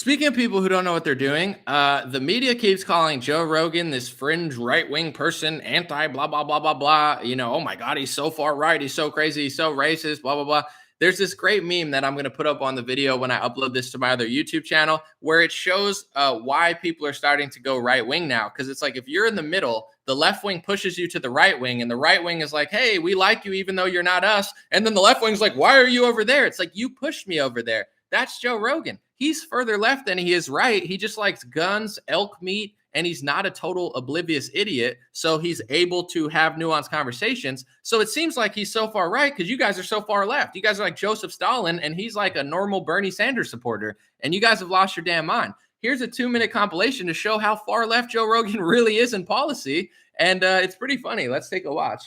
Speaking of people who don't know what they're doing, the media keeps calling Joe Rogan this fringe right-wing person, anti blah, blah, blah, blah, blah. Oh my God, he's so far right. He's so crazy. He's so racist, blah, blah, blah. There's this great meme that I'm going to put up on the video when I upload this to my other YouTube channel where it shows why people are starting to go right-wing now. Because it's like if you're in the middle, the left wing pushes you to the right wing and the right wing is like, hey, we like you even though you're not us. And then the left wing's like, why are you over there? It's like, you pushed me over there. That's Joe Rogan. He's further left than he is right. He just likes guns, elk meat, and he's not a total oblivious idiot. So he's able to have nuanced conversations. So it seems like he's so far right because you guys are so far left. You guys are like Joseph Stalin, and he's like a normal Bernie Sanders supporter. And you guys have lost your damn mind. Here's a 2-minute compilation to show how far left Joe Rogan really is in policy. And it's pretty funny. Let's take a watch.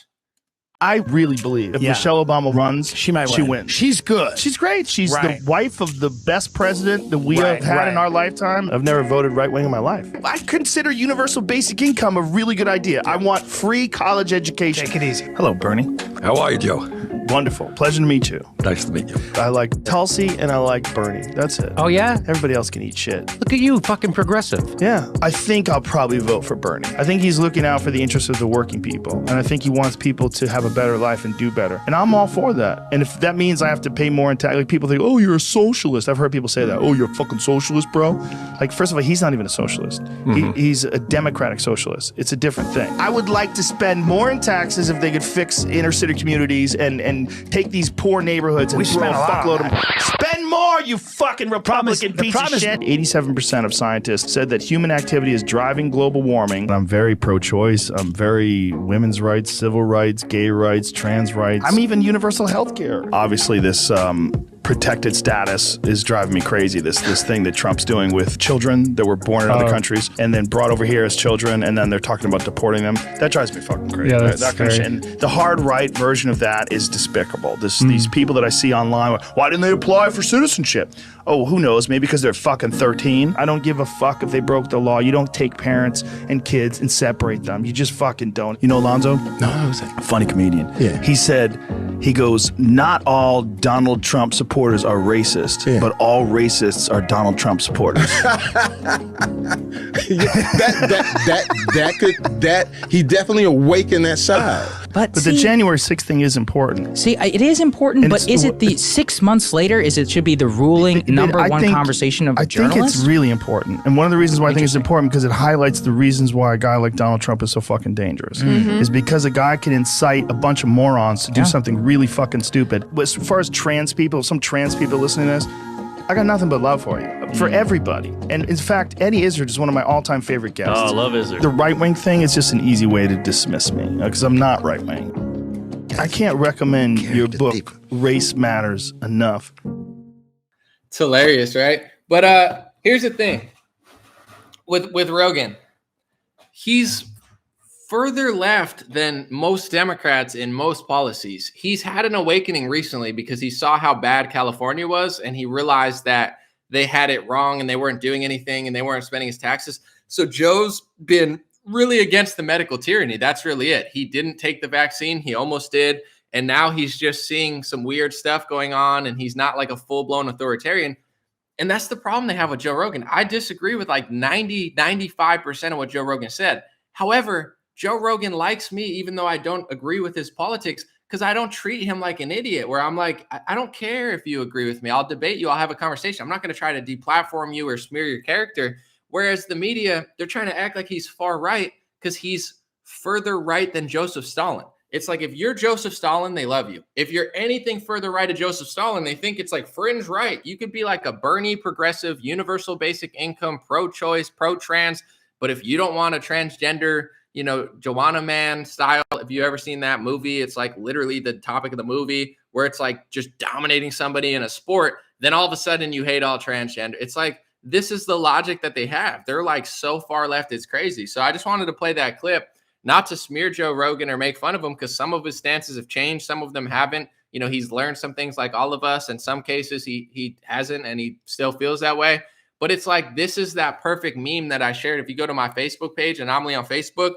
I really believe if Michelle Obama runs, she wins. She's good. She's great. She's the wife of the best president that we have had in our lifetime. I've never voted right-wing in my life. I consider universal basic income a really good idea. I want free college education. Take it easy. Hello, Bernie. How are you, Joe? Wonderful. Pleasure to meet you. Nice to meet you. I like Tulsi and I like Bernie. That's it. Oh, yeah? Everybody else can eat shit. Look at you, fucking progressive. Yeah. I think I'll probably vote for Bernie. I think he's looking out for the interests of the working people. And I think he wants people to have a better life and do better. And I'm all for that. And if that means I have to pay more in tax, like people think, oh, you're a socialist. I've heard people say that. Oh, you're a fucking socialist, bro. Like, first of all, he's not even a socialist. He's a democratic socialist. It's a different thing. I would like to spend more in taxes if they could fix inner city communities and take these poor neighborhoods and throw a fuckload of them. Spend more, you fucking Republican piece of shit. 87% of scientists said that human activity is driving global warming. I'm very pro-choice. I'm very women's rights, civil rights, gay rights, trans rights. I'm even universal health care. Obviously, this protected status is driving me crazy. This thing that Trump's doing with children that were born in other countries and then brought over here as children, and then they're talking about deporting them. That drives me fucking crazy. Yeah, that's that kind of shit. And the hard right version of that is despicable. These people that I see online, why didn't they apply for citizenship? Oh, who knows? Maybe because they're fucking 13. I don't give a fuck if they broke the law. You don't take parents and kids and separate them. You just fucking don't. You know Alonzo? No, who's that? A funny comedian. Yeah. He goes, not all Donald Trump supporters are racist, but all racists are Donald Trump supporters. He definitely awakened that side. But the January 6th thing is important. See, it is important, but is it the 6 months later? It should be the ruling number one conversation of journalists? I think it's really important. And one of the reasons why I think it's important because it highlights the reasons why a guy like Donald Trump is so fucking dangerous. Is because a guy can incite a bunch of morons to do something really fucking stupid. But as far as trans people, some trans people listening to this, I got nothing but love for you. For everybody. And in fact, Eddie Izzard is one of my all-time favorite guests. Oh, I love Izzard. The right-wing thing is just an easy way to dismiss me, because I'm not right-wing. I can't recommend your book, Race Matters, enough. It's hilarious, right? But here's the thing. With Rogan, he's further left than most Democrats in most policies. He's had an awakening recently because he saw how bad California was and he realized that they had it wrong and they weren't doing anything and they weren't spending his taxes. So Joe's been really against the medical tyranny. That's really it. He didn't take the vaccine. He almost did. And now he's just seeing some weird stuff going on and he's not like a full-blown authoritarian. And that's the problem they have with Joe Rogan. I disagree with like 95% of what Joe Rogan said. However, Joe Rogan likes me, even though I don't agree with his politics, because I don't treat him like an idiot, where I'm like, I don't care if you agree with me. I'll debate you. I'll have a conversation. I'm not going to try to deplatform you or smear your character. Whereas the media, they're trying to act like he's far right because he's further right than Joseph Stalin. It's like if you're Joseph Stalin, they love you. If you're anything further right of Joseph Stalin, they think it's like fringe right. You could be like a Bernie progressive, universal basic income, pro-choice, pro-trans. But if you don't want a transgender, Joanna Man style, if you ever seen that movie, it's like literally the topic of the movie where it's like just dominating somebody in a sport. Then all of a sudden you hate all transgender. It's like, this is the logic that they have. They're like so far left. It's crazy. So I just wanted to play that clip, not to smear Joe Rogan or make fun of him, because some of his stances have changed. Some of them haven't. He's learned some things like all of us. In some cases, he hasn't, and he still feels that way. But it's like, this is that perfect meme that I shared. If you go to my Facebook page, Anomaly on Facebook,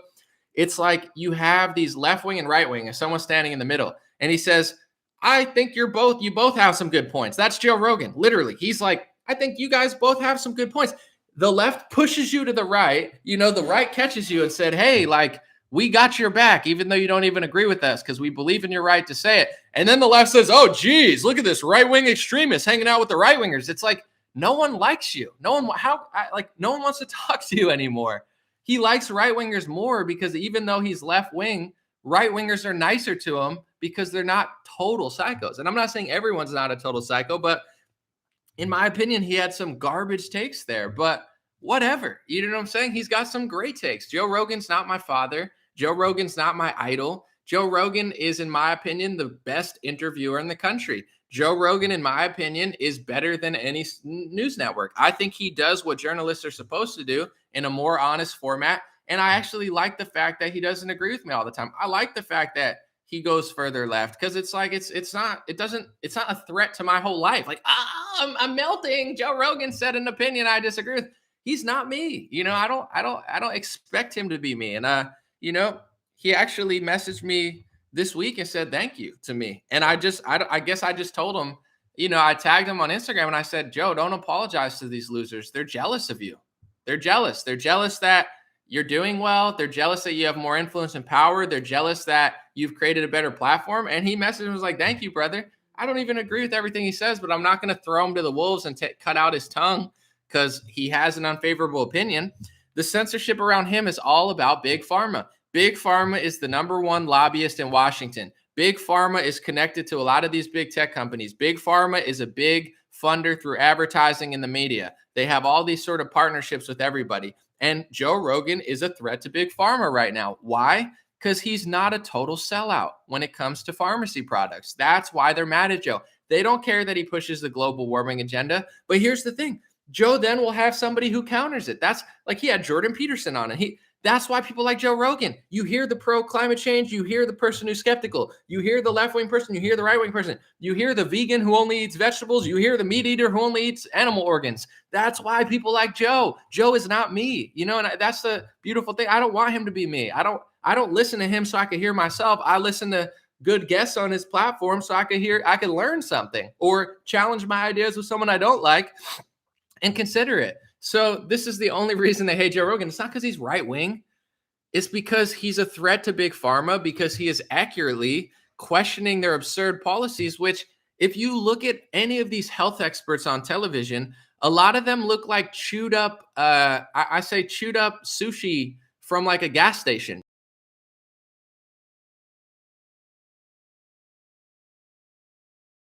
it's like you have these left wing and right wing and someone standing in the middle. And he says, I think you both have some good points. That's Joe Rogan. Literally. He's like, I think you guys both have some good points. The left pushes you to the right. You know, the right catches you and said, hey, like, we got your back, even though you don't even agree with us because we believe in your right to say it. And then the left says, oh, geez, look at this right-wing extremist hanging out with the right-wingers. It's like, no one likes you. No one wants to talk to you anymore. He likes right-wingers more because even though he's left-wing, right-wingers are nicer to him because they're not total psychos. And I'm not saying everyone's not a total psycho, but in my opinion, he had some garbage takes there, but whatever. You know what I'm saying? He's got some great takes. Joe Rogan's not my father. Joe Rogan's not my idol. Joe Rogan is, in my opinion, the best interviewer in the country. Joe Rogan, in my opinion, is better than any news network. I think he does what journalists are supposed to do in a more honest format. And I actually like the fact that he doesn't agree with me all the time. I like the fact that he goes further left because it's like it's not a threat to my whole life. Like, I'm melting. Joe Rogan said an opinion I disagree with. He's not me. You know, I don't expect him to be me. And you know, he actually messaged me this week and said thank you to me. And I guess I just told him, you know, I tagged him on Instagram and I said, Joe, don't apologize to these losers. They're jealous of you. They're jealous. They're jealous that you're doing well. They're jealous that you have more influence and power. They're jealous that you've created a better platform. And he messaged and was like, thank you, brother. I don't even agree with everything he says, but I'm not going to throw him to the wolves and cut out his tongue because he has an unfavorable opinion. The censorship around him is all about Big Pharma. Big Pharma is the number one lobbyist in Washington. Big Pharma is connected to a lot of these big tech companies. Big Pharma is a big funder through advertising in the media. They have all these sort of partnerships with everybody. And Joe Rogan is a threat to Big Pharma right now. Why? Because he's not a total sellout when it comes to pharmacy products. That's why they're mad at Joe. They don't care that he pushes the global warming agenda. But here's the thing. Joe then will have somebody who counters it. That's like he had Jordan Peterson on it. That's why people like Joe Rogan. You hear the pro climate change. You hear the person who's skeptical. You hear the left-wing person. You hear the right-wing person. You hear the vegan who only eats vegetables. You hear the meat eater who only eats animal organs. That's why people like Joe. Joe is not me, you know, and that's the beautiful thing. I don't want him to be me. I don't listen to him so I can hear myself. I listen to good guests on his platform so I can learn something or challenge my ideas with someone I don't like and consider it. So this is the only reason they hate Joe Rogan. It's not because he's right wing. It's because he's a threat to Big Pharma because he is accurately questioning their absurd policies, which if you look at any of these health experts on television, a lot of them look like chewed up, I say chewed up sushi from like a gas station.